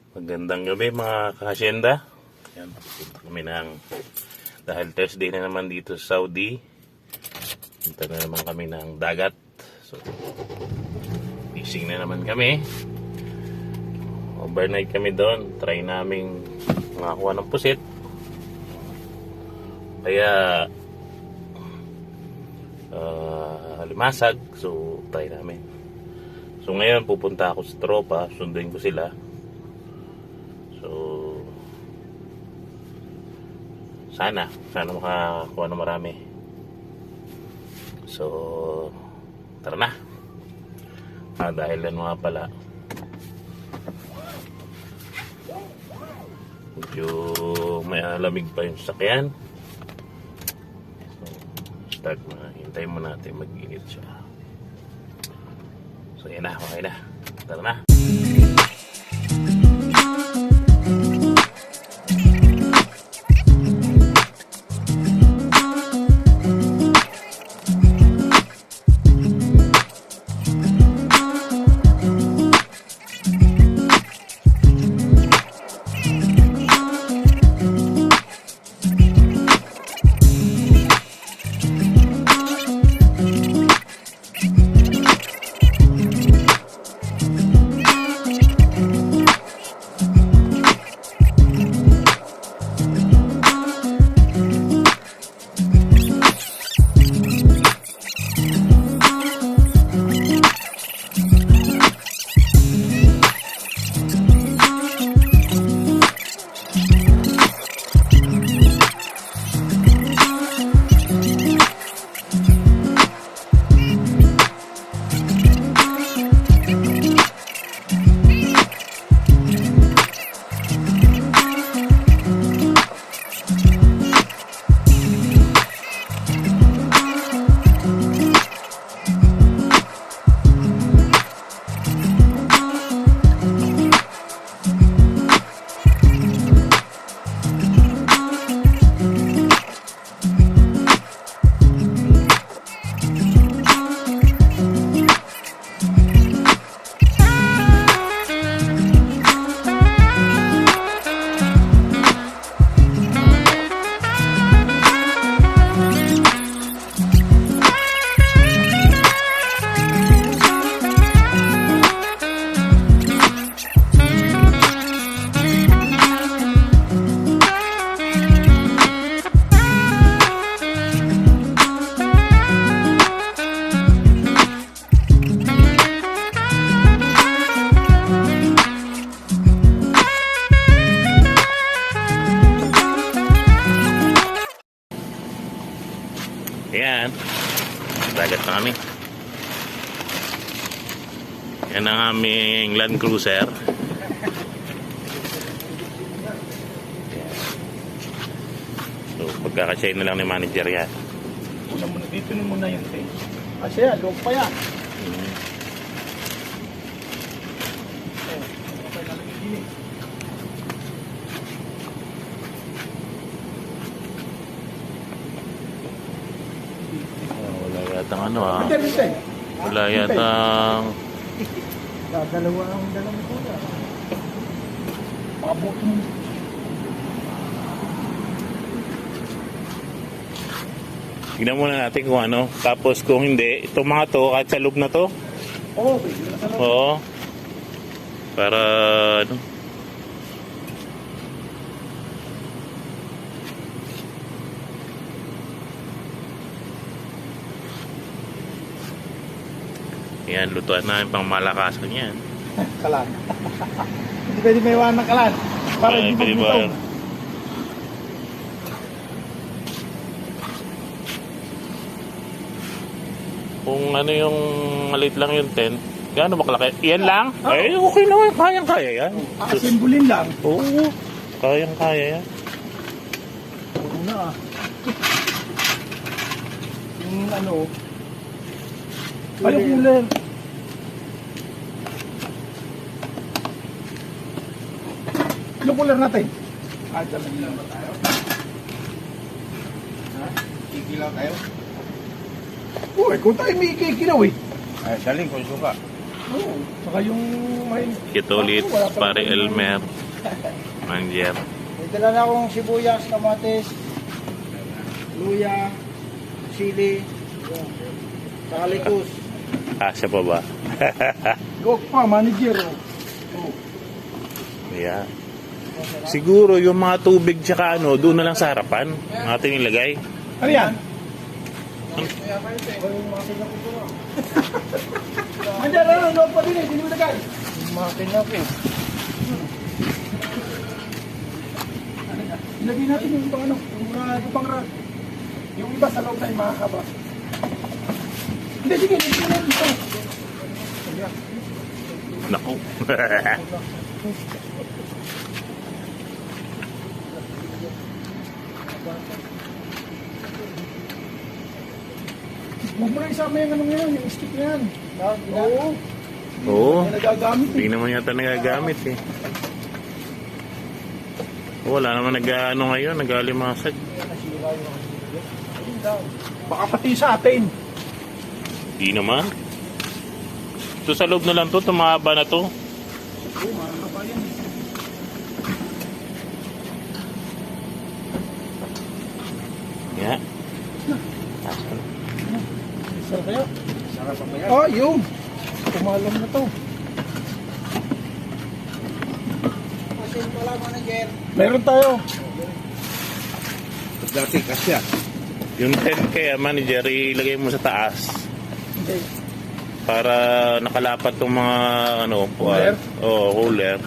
Magandang gabi mga kahasyenda. Yan, punta kami dahil Thursday na naman dito sa Saudi. Punta na naman kami ng dagat. So, fishing na naman kami. Overnight kami doon. Try naming makakuha ng pusit. Kaya limasag. So, try namin. So, ngayon pupunta ako sa tropa. Sunduin ko sila. So, sana makakuha na marami. So, tara na. Dahil yan mga pala, medyo may alamig pa yung sasakyan. So, start na. Hintayin mo natin mag-init siya. So, yan na. Okay na. Tara na. Ayan, dagat na kami. Yan ang aming Land Cruiser. So, pagkakasya na lang ni manager yan. Dito na muna yun, eh. Kasi yan, loob pa yan. Wala yatang ano wala yatang Dalawa ang dalawang kuya. Pabot mo. tignan muna natin kung ano. Tapos kung hindi, itong mga to, kahit sa loob na to. Oo, Oo. Para ano. Yan, lutuan namin pang malakasan yan. Kalan. Hindi pwede may iwan ng kalan. Para Ay, hindi pwede ba magbitaw. yan? Kung ano yung maliit lang yung tent, gaano ba kalaki? Yan lang? Oh. Ay, okay naman. Kayang-kaya yan. Simbolin lang. Oo, kayang-kaya yan. Oo na. Yung ano. Ano cooler? Ano cooler natin? Dyan lang ba tayo? Ha? Kikilaw tayo? Uy, kung tayo may kikilaw eh. Ay, saling kung suka. Oo. Saka yung may Kito ulit, pare Elmer, Manager. May dala na akong sibuyas, kamatis, luya, sili, saka likus. Kasya pa ba? Go pa, manager. Oh. Yeah. Siguro yung mga tubig tsaka ano, doon na lang sa harapan natin ilagay. Ano yan? Manager, ano? Loob pa din eh. Hindi mo nagay. Makina po. Ilagay natin yung ibang ano. Yung iba sa loob na yung mga kaba. Hindi, sige. Ilagay natin ito. Naku. Huwag mo na isama yung anong yan, yung stick na yan. Oo. Oo. May nagagamit eh. Hindi naman yata nagagamit eh. Wala naman nag-ano ngayon, nag-alimasag. Baka pati sa atin. Hindi naman. Ito sa loob na lang to, tumahaba na to. Oo, mga kabayan. Yeah. Sarap kaya? Sarap pa ba yan? Oh, yung. Kumalam na to. Kasi pala, manager. Meron tayo. Dati kasya. Yung 10 kaya manager, ilagay mo sa taas. Hindi. Para nakalapat tong mga ano, Cooler? Oo, cooler.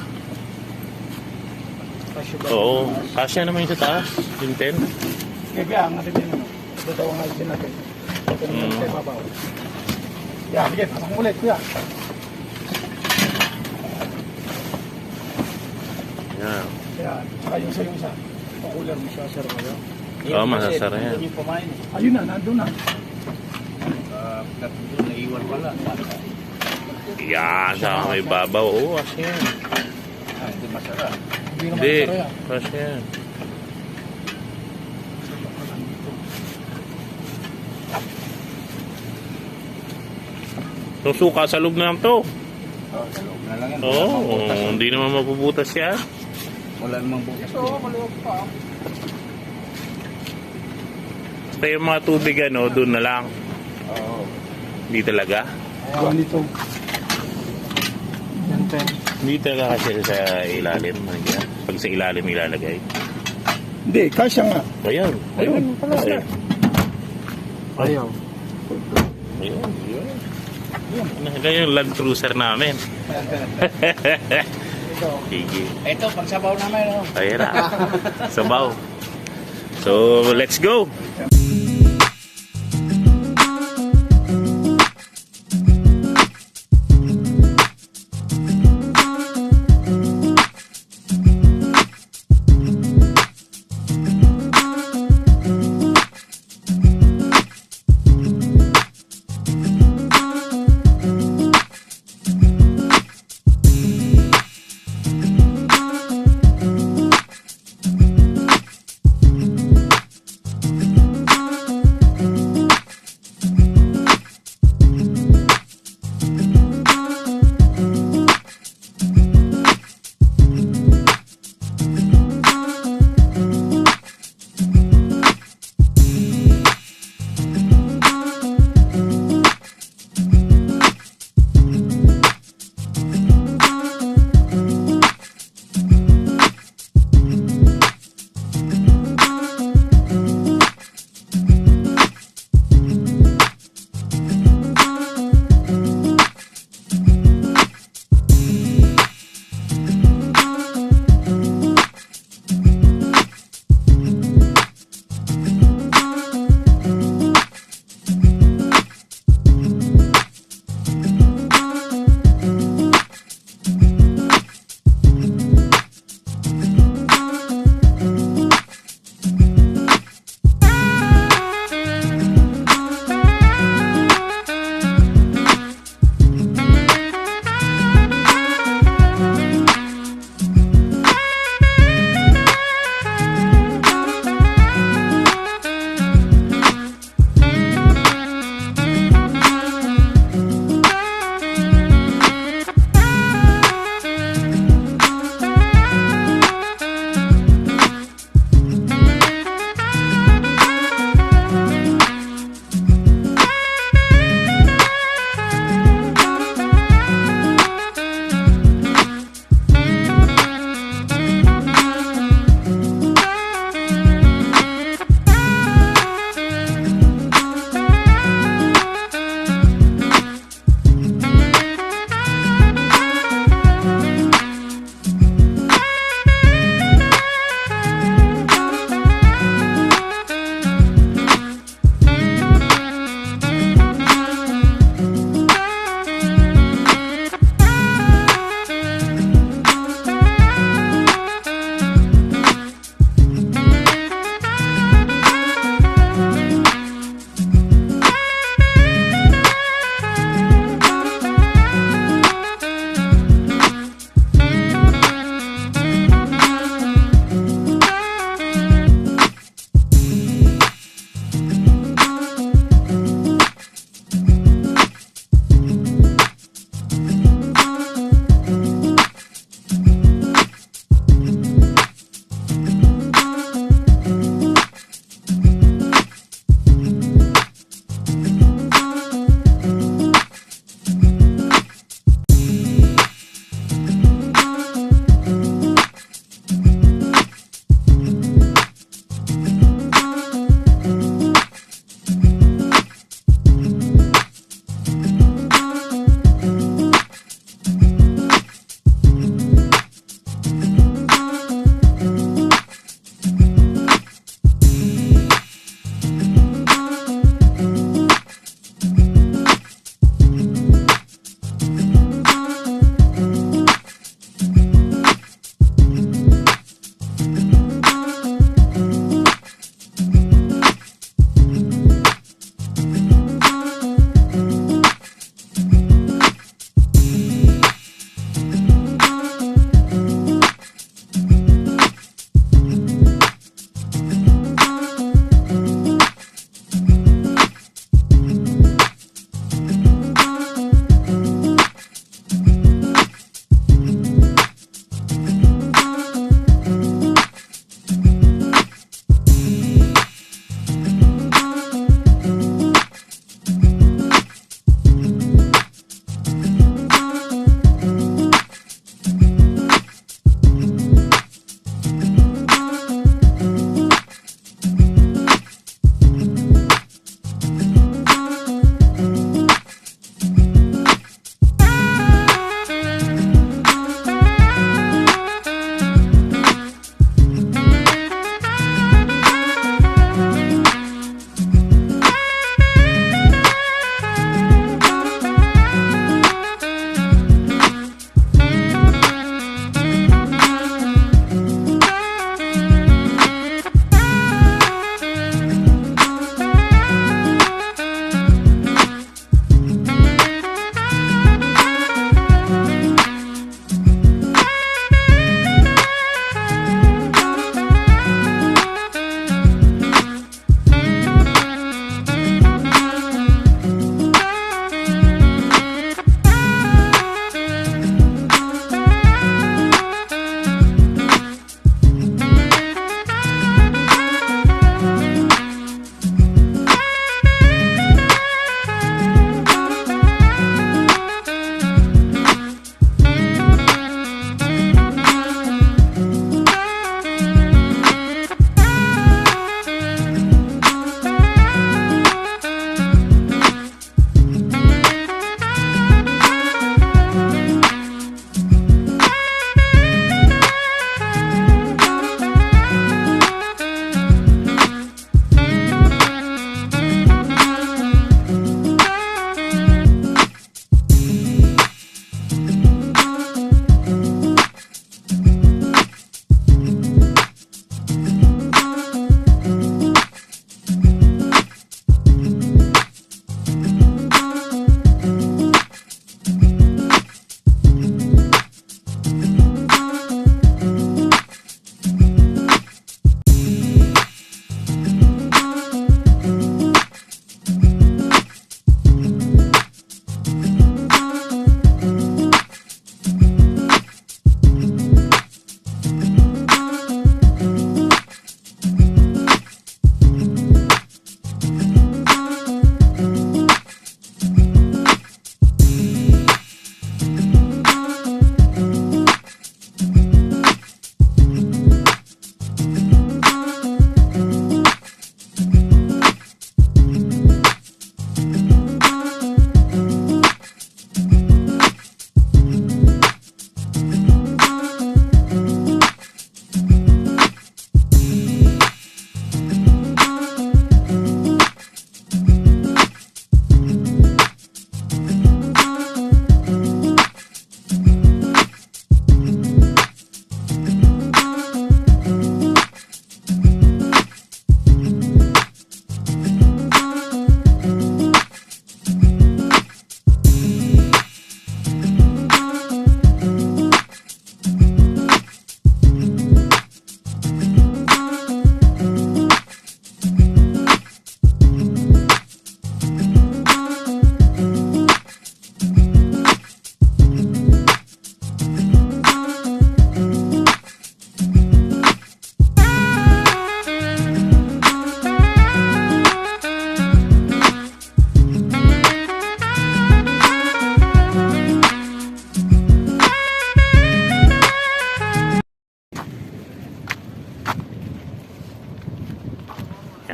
Kasya ba? Oo, kasya naman yung sa taas, yung 10. Kaya ang natin yun. Ito daw ang alisin natin. Ito naman tayo mabaw. Yeah, sige. Pasang ulit, kuya. Yan. Kaya, saka yung sa yung isa. Pakular mo siya, sir. Kaya. Oo, masasara yan. Yung pamain. Ayun na, nandun na. Doon naiwan pala. Yan, sa may babaw. Oo, kasya yan. Hindi masarap. Hindi naman Hindi, sarap yan. kasya yan. So, suka sa loob na lang to. Sa loob na lang yan. Oo, hindi naman mapubutas yan. Wala namang bukas. Oo, maluwag pa. Basta yung mga tubig ano, doon na lang. Oo. Hindi talaga. Ganito. Yan, ten. Hindi talaga kasi sa ilalim. Yan. Pag sa ilalim ilalagay. Hindi, kasya nga. Ayun. Ayun, pala Kasi, siya. Ayaw. ayun. Yan yung Land Cruiser namin. Ito. Sige. Ito, pagsabaw namin. Oh. Ayan na. Sabaw. So, let's go.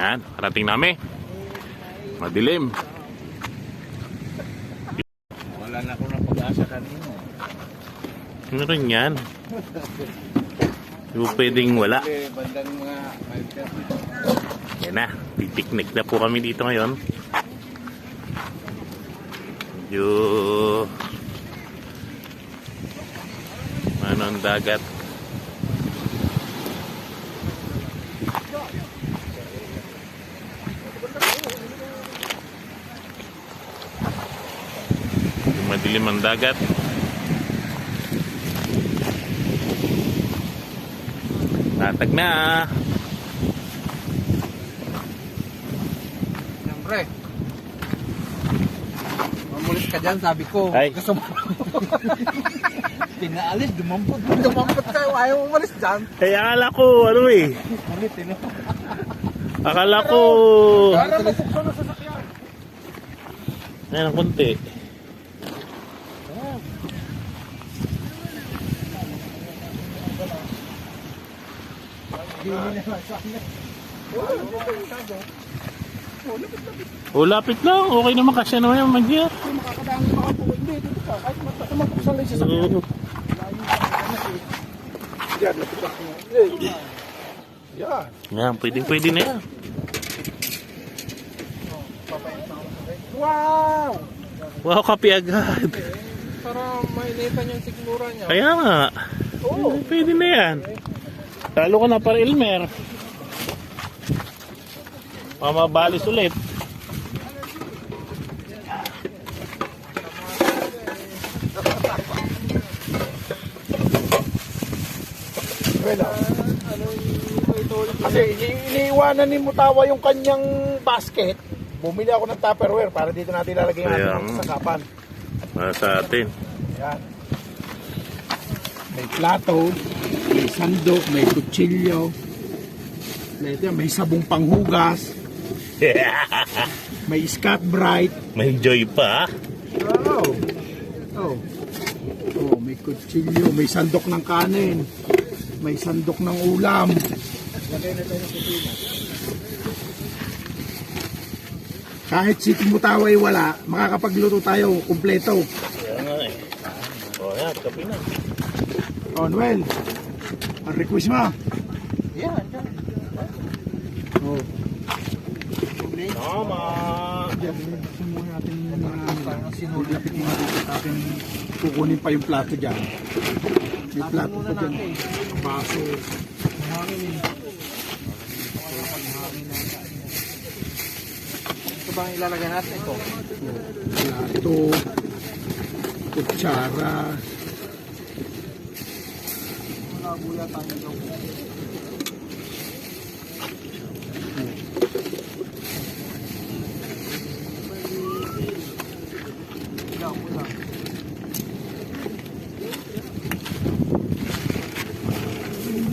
Yan, karating namin. Madilim. Wala na ako ng pag-asa kanino. Ano rin yan? Hindi mo pwedeng wala. Kasi bandang mga 5:30. Yan na, pipiknik na po kami dito ngayon. Medyo ano ang dagat. Medyo madilim ang dagat. Tatag na. Siyempre. Mamulit ka dyan, sabi ko. Ay. Gusto mo. Pinaalis, dumampot. Dumampot kayo, ayaw umalis dyan. Eh, akala ko, ano eh. Ulit, eh. Akala ko. Para mapukso na sasakyan. Ayan, ang kunti. O, lapit lang. Okay naman kasi naman yung magya. Makakadaan yung mga pulo. Hindi, dito ka. Kahit mapuksan lang siya sa kanya. Yan, lapit ako. Yan. Yan, pwede na yan. Wow! Wow, kape agad. Para mainitan yung sigmura niya. Kaya nga. Oo. Pwede na yan. Talo ka na para Elmer. Mamabalis ulit. Kasi iniiwanan ni Mutawa yung kanyang basket. Bumili ako ng Tupperware para dito natin ilalagay yung Kaya ating nga. sakapan. Para sa atin. Yan. May plato, may sandok, may kutsilyo. May sabong panghugas, may Scott Bright. May joy pa. Oh. Oh. Oh, may kutsilyo, may sandok ng kanin, may sandok ng ulam. Kahit si Timutaway wala, makakapagluto tayo kumpleto. Kaya nga eh. O yan, kape na. Oh, Noel, ang request mo. Yan, yan. Oh. Tama. Diyan, gusto mo natin mga sinulapitin dito natin kukunin pa yung plato dyan. May plato pa dyan. Baso. Ito bang ilalagay natin ito? Plato. Kutsara. Buya tayo daw.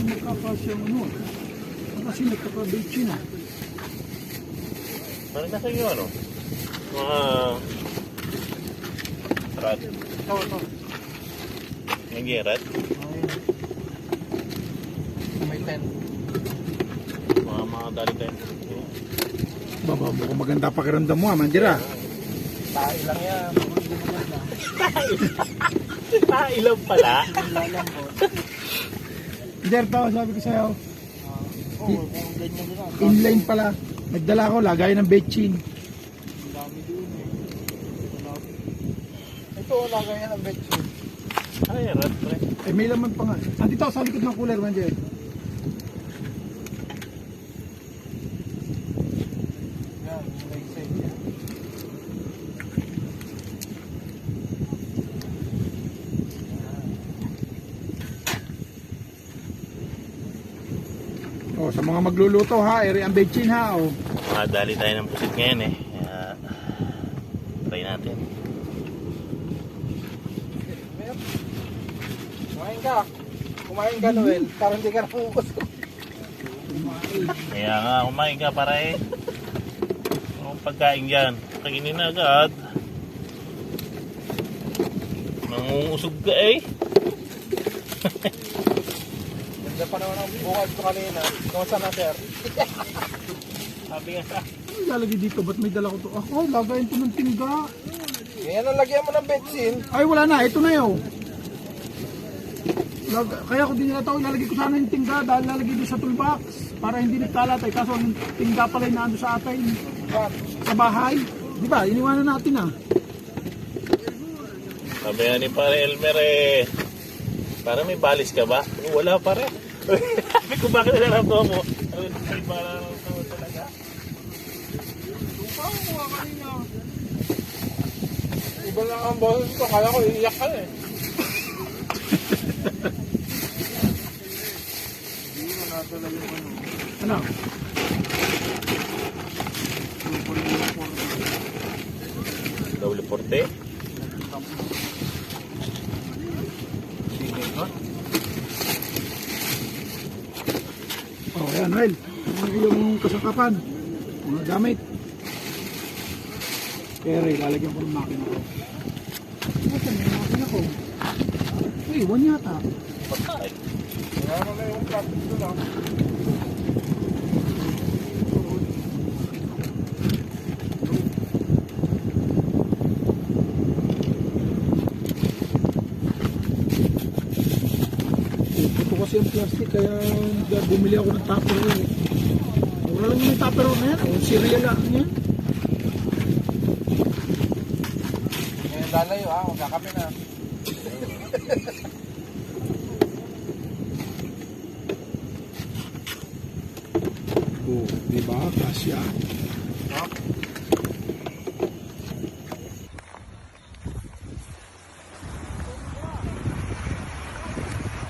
Makapasya mo nun. Kasi nagkakabitsi na. Parang nasa iyo ano? Mga rat. Ito. Yung gerat. May 10. Mga dali tayo. Baba mo kung maganda pakiramdam mo, Mandira. Tayo lang yan. Ilang pala. Derto, sabi ko sa'yo, Oo, kung ganyan din ako. inline pala. Nagdala ko, lagay ng betchin. Ang dami dun eh. Ito, lagay yan ang betchin. Ay, rat pre. Eh, may laman pa nga. Andito ako sa likod ng cooler, Mandira. Yan, may save yan. Oh, sa mga magluluto ha, ere ang betchin ha. Oh. Dali tayo ng pusit ngayon eh. Kaya, try natin. Kumain ka. Kumain ka, Noel. Para hindi ka nakukos. Kaya nga, kumain ka para eh. Ang pagkain dyan. Kainin na agad. Nangungusog ka eh. Ganda pa naman ang bukas ko kanina. Kamusta na, sir? Sabi nga sa... Ano ilalagay dito? Ba't may dala ko to? Ako, lagayin to ng tingga. Kaya nalagyan mo ng bensin. Ay, wala na. Ito na yun. Kaya ko din nila ito. Ilalagay ko sana yung tingga dahil lalagay doon sa toolbox. Para hindi nagkalatay. Kaso ang tingga pala yung nando sa atin. Sa bahay. Di ba? Iniwanan natin ah. Sabi nga ni pare Elmer eh. Para may balis ka ba? Wala pare. Sabi ko bakit naramdaman mo? Ay, parang talaga. Iba lang ang boses ko. Kaya ko iiyak ka eh. Ano? Double porte. Oh, ayan, Noel. Ano yung kasangkapan? Mga gamit. Pero ilalagyan ko ng makina ko. Saan yung makina ko? Ay, iwan yata. Patay. Kaya mo na yung plastic ko lang. Ito kasi ang plastic kaya bumili ako ng tupperware. Mura lang yung tupperware na yan. O cereal lang yan. Ngayon lalayo ah. Magkakape na. Oh, di ba? Kasya.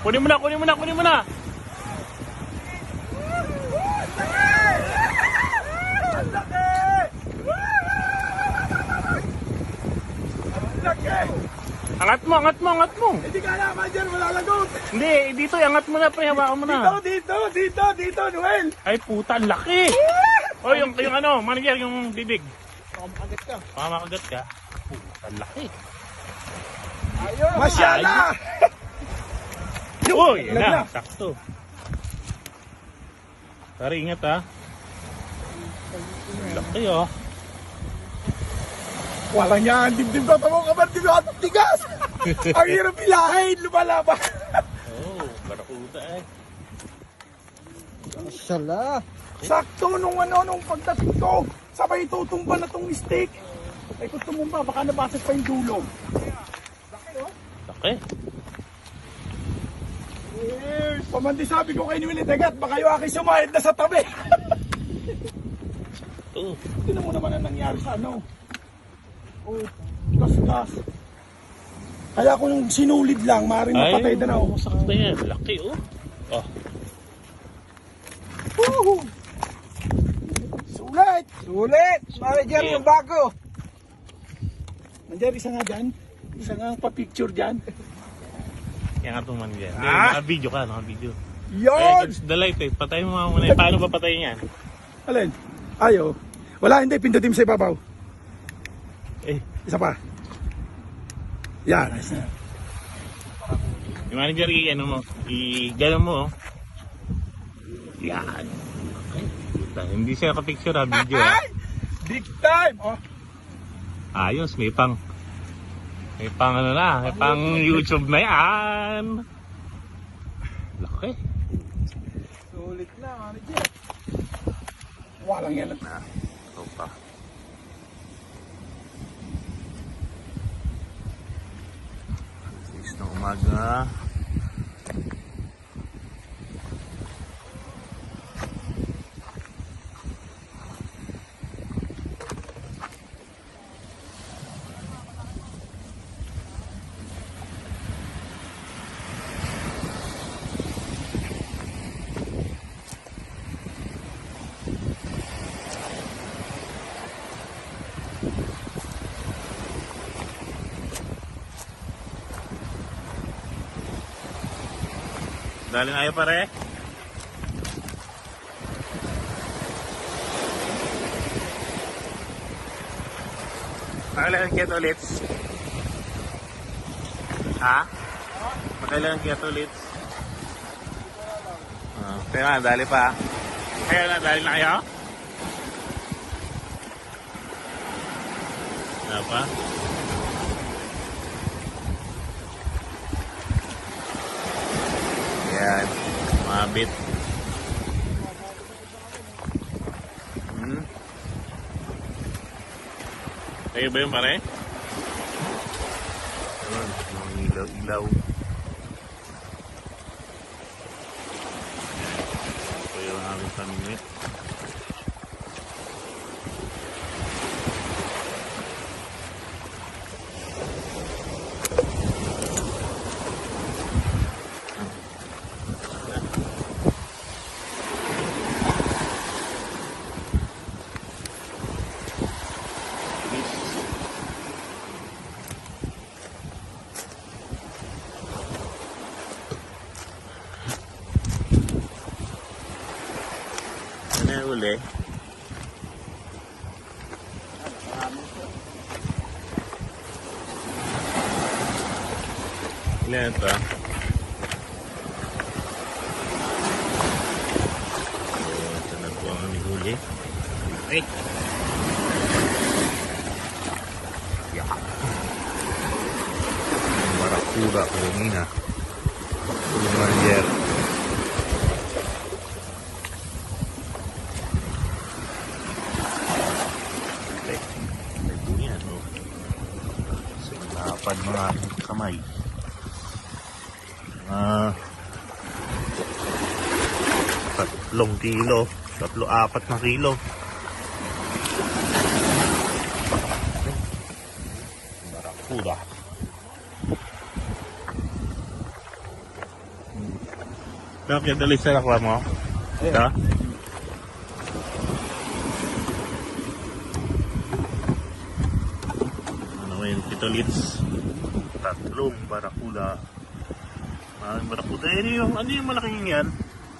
Kunin mo na, kunin mo na, kunin mo na. Angat mo, angat mo, angat mo. Hindi ka naman dyan, malalagot. Hindi, dito, angat mo na, pre, hawakan mo na. Dito, Noel. Ay, puta, ang laki. O, yung ano, manager, yung bibig. Baka makagat ka. Baka makagat ka. Puta, ang laki. Ayun. Masyala! Uy, yan Alam na, na. sakto. Pare, ingat ha. Ang laki oh. Walang yan, dibdib na tamang kabantib at tigas. Ang hirap ilahin, lumalaban. Oh, barakuda eh. Masala. Sakto nung pagdating ko, sabay tutumba na tong stick. Ay kung tumumba, baka nabasag pa yung dulo. Laki. Yes. Pamandi sabi ko kay Willie Dagat, baka yung aking sumahid na sa tabi. Oh, Tignan mo naman ang nangyari sa ano. Oh, gas. Kaya kung yung sinulid lang, maaaring mapatay na na. Oh. sakto yan. Laki oh. Oh, Woohoo! Sulit! Sulit. Manager yung bago. Nandiyan, isa nga dyan. Isa nga pa-picture dyan. yan nga itong manager. Hindi, Ah! naka-video ka, naka-video. Yon! The light eh, patayin mo nga muna. Paano ba patayin yan? Alin? Ayo. Wala, hindi. Pindutin mo sa ibabaw. Eh, Isa pa. Yan. yung manager, ano mo, i-gano'n mo oh. Yan. Okay. Puta, hindi siya naka-picture ha, video ha. Big time! Oh. Ayos, may pang ano na, may pang YouTube na yan. Laki. Sulit na, manager. Walang yan. Ito pa. Alis ng umaga. Dali na kayo pare. Pakailangan kaya ulit. Ha? Pakailangan kaya ulit. Kaya nga, dali pa. Kaya na, dali na kayo? Apa? Yan, mabit. Kayo ba yun pare? Ayun, mga ilaw-ilaw. Ito yung aming pamimit. Ano yung uli? Ilan ito? Ito na po ang aming huli. Ay! Yeah. Barakuda, kanina. Manger. Lapad mga aking kamay. 3 kilo, 3-4 na kilo. Barakuda. Bakit dali sa lakwa mo? Ito? Ano pitolits, 3 barakuda. Barakuda, ano yung malaking yan?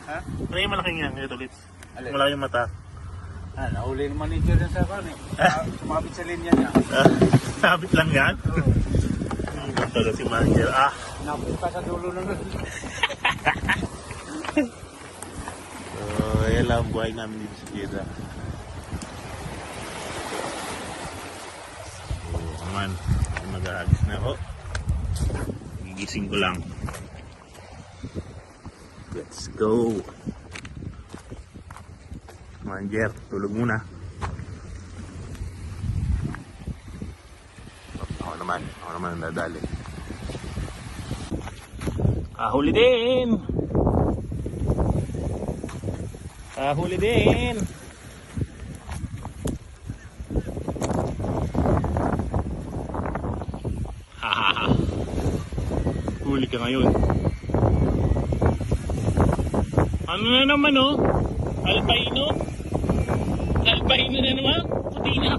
Ha? Ano yung malaking yan, pitolits? Alin? Malaki yung mata. Nahuli naman ito dyan sa kan eh. Sumabit sa linya niya. Sabit lang yan? Ito si Manger. Napit pa sa dulo ng So, yan lang ang buhay namin dito sa Jeddah. So, aman. Mag-aagis na ako. Gigising ko lang. Let's go. Manger, tulog muna. Ako naman ang dadali. Huli din! Huli din! Hahaha. Huli ka ngayon. Ano na naman oh? Albino? Albino na naman? Puti na.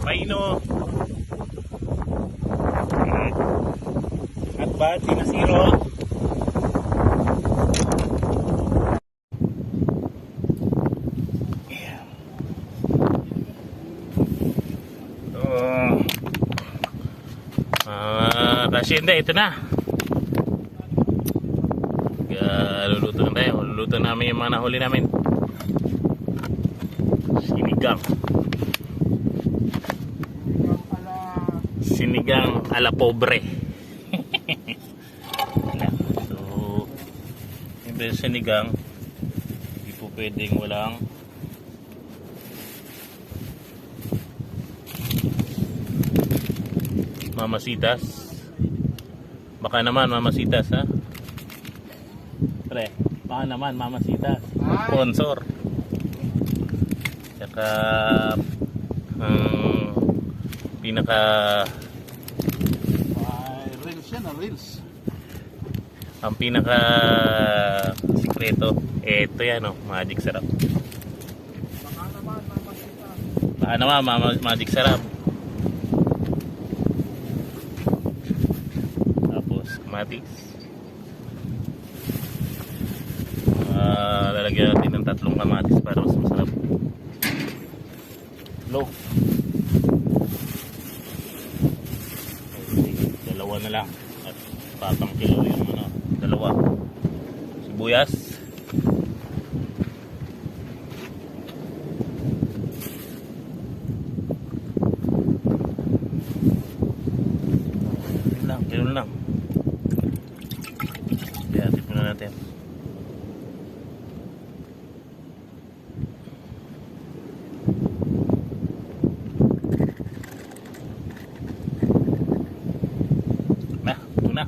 Albino. At ba? Sinasiro? Hacienda, ito na. Luluto na tayo. Luluto namin yung mga nahuli namin. Sinigang ala pobre. So, yung sinigang, hindi po pwedeng walang mamasitas. Baka naman mamasitas, ha? Pre, baka naman mamasitas. Sponsor. Tsaka pinaka reels yan, reels. ang pinaka sikreto, ito yan, oh, magic sarap. Baka naman magic sarap. Tapos kamatis. Lalagyan natin ng 3 kamatis para mas masarap. Low. Dalawa na lang at patang kilo yung dalawa. Sibuyas. lang. Kaya tip muna natin. Na, ito na.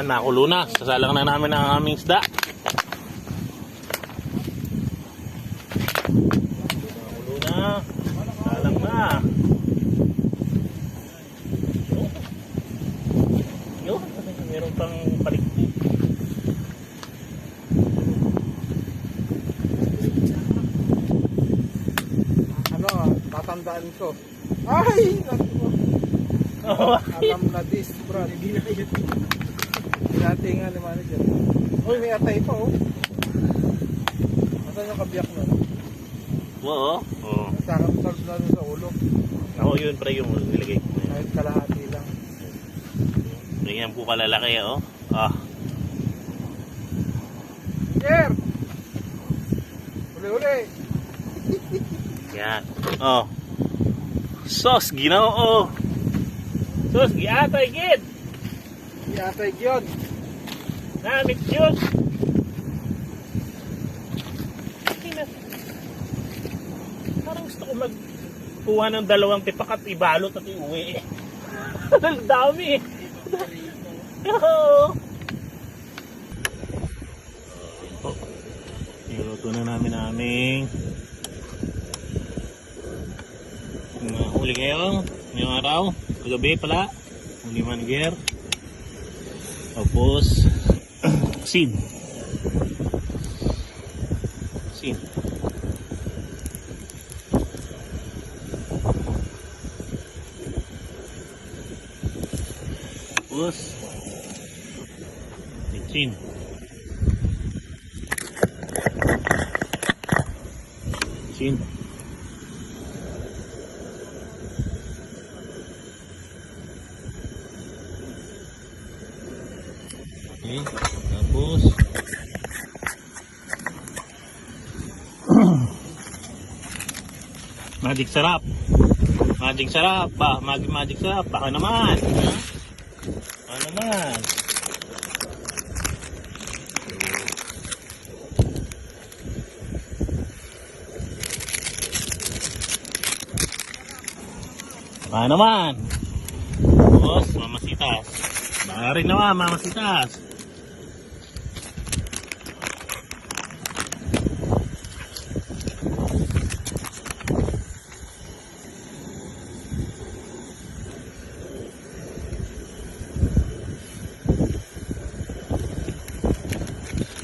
Nakulo na. Sasalang na namin ang aming isda. Nakulo na. Sasalang na. Yun. Meron pang palikpik. Ano, tatandaan ko. Ay! Alam na this, bro. Hindi na yun. Nating nga ni manager. Uy, may atay pa oh. Asan yung kabiyak nun? Oo. Oo. Nasakap na sa ulo. Ako yun, pre, yung nilagay ko. Kahit kalahati lang. Ganyan po kalalaki, oh. Ah. Sir! Uli-uli! Yan. Oh. Sos, ginoo. Sos, giatay, kid. Atay yun! Namit yun. Parang gusto ko magkuha ng 2 tipak at ibalot at iuwi. Ang dami. Niluto na namin aming huli ngayong araw. Kagabi pala. Huli manager. Opo. Tapos, asin. Asin. Tapos, asin. Asin. Okay, tapos magic sarap. Magic sarap ba? Magic sarap. Baka naman. Ha? Baka naman. Baka naman. Tapos, mamasitas. Baka rin naman, mamasitas.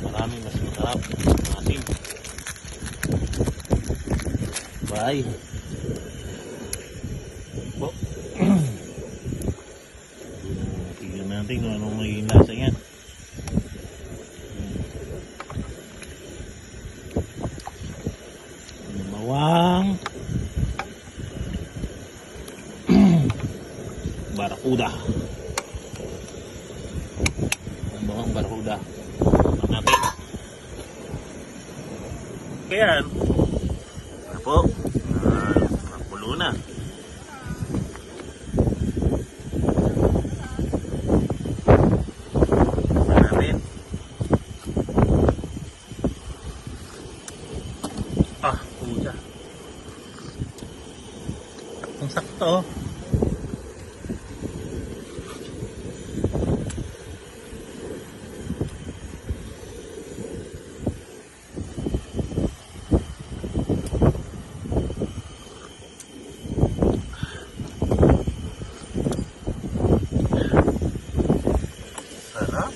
Maraming mas masarap. Asin. Bye. Po. Tignan natin kung anong magiging lasa yan. Bawang. Barakuda. Bawang barakuda. Natin. Ayan. Ano po? Nakulo na. Natin. Puja. Ang sakto. Sarap.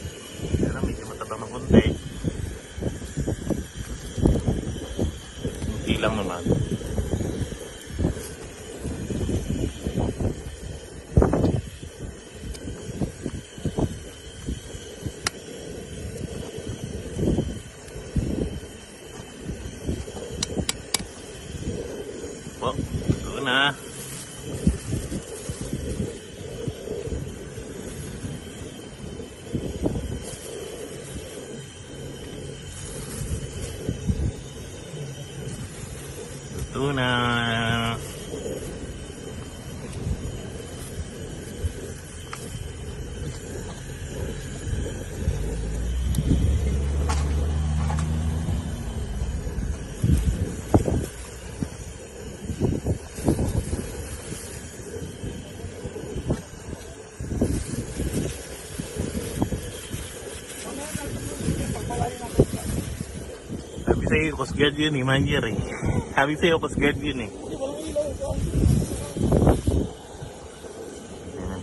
Pero medyo matabang ng konti. Kunti lang naman. Po, ito na. Ito na. Sabi sa'yo, Coast Guard yun eh, Manjer eh. Sabi sa'yo, Coast Guard yun eh. Ayan.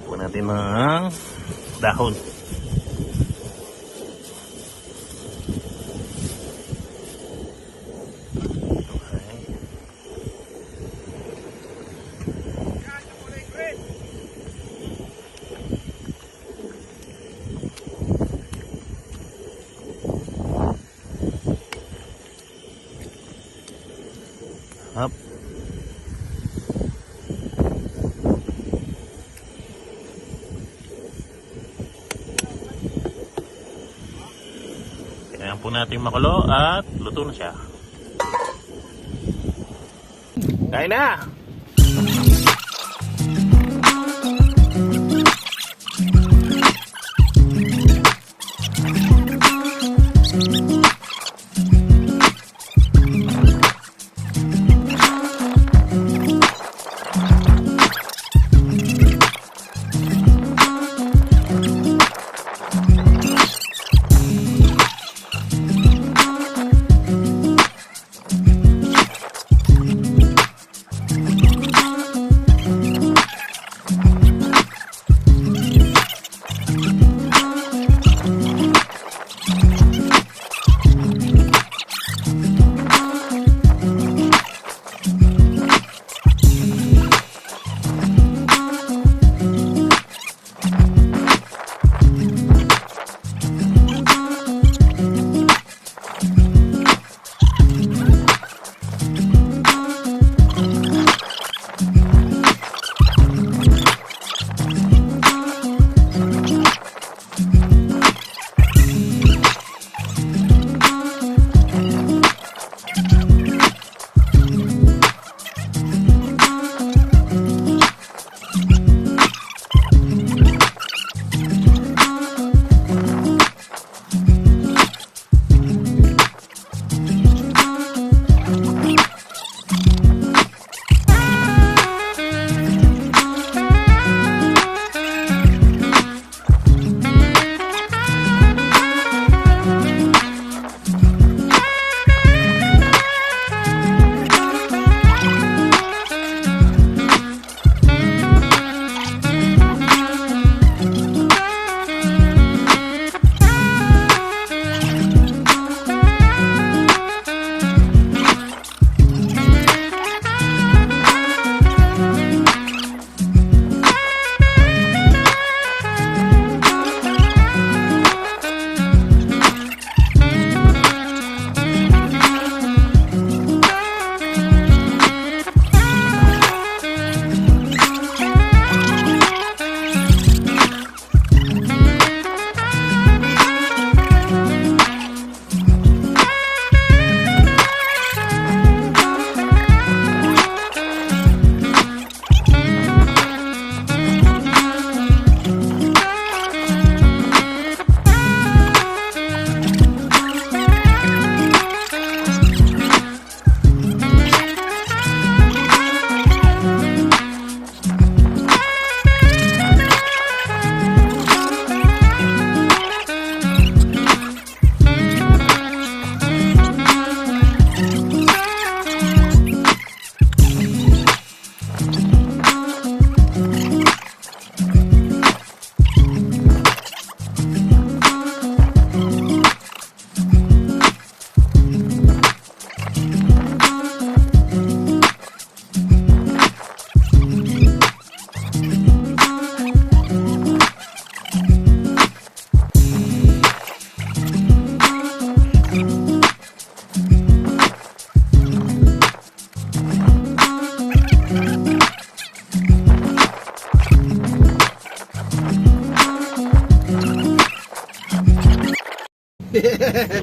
Puno natin ng dahon. Up. Kailangan po natin makulo at luto na siya. Kain na!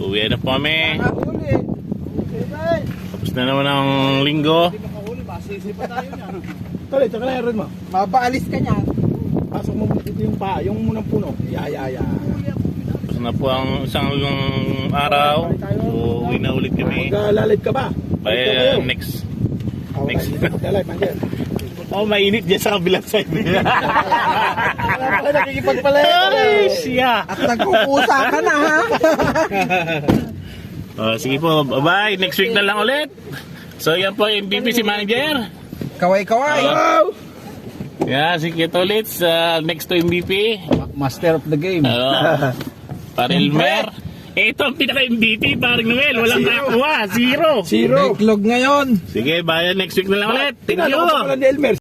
Uwi na po kami. Nakahuli. Tapos na naman ang linggo. Makahuli, masisi pa tayo niyan. Tol, tsaka na rin mo. Mabaalis ka niyan. Pasok mo dito yung paa, yung munang puno. Ya. Tapos na po ang isang araw. So, uwi na ulit kami. Maglalayag ka ba? By next. Next. Maglalayag, Manger. Oh, mainit dyan sa kabilang side. Nakikipagpalay. Siya. At nagkukusa ka na ha. Sige po, bye-bye. Next week na lang ulit. So, yan po yung MVP si Manager. Kaway-kaway. Yeah, sige ulit sa next to MVP. Master of the game. Parilmer. Ito ang pinaka-MVP, parang Noel. Walang nakakuha. Zero. Zero. Backlog ngayon. Sige, bye. Next week na lang ulit. Thank you. Tinanong ko pala ni Elmer.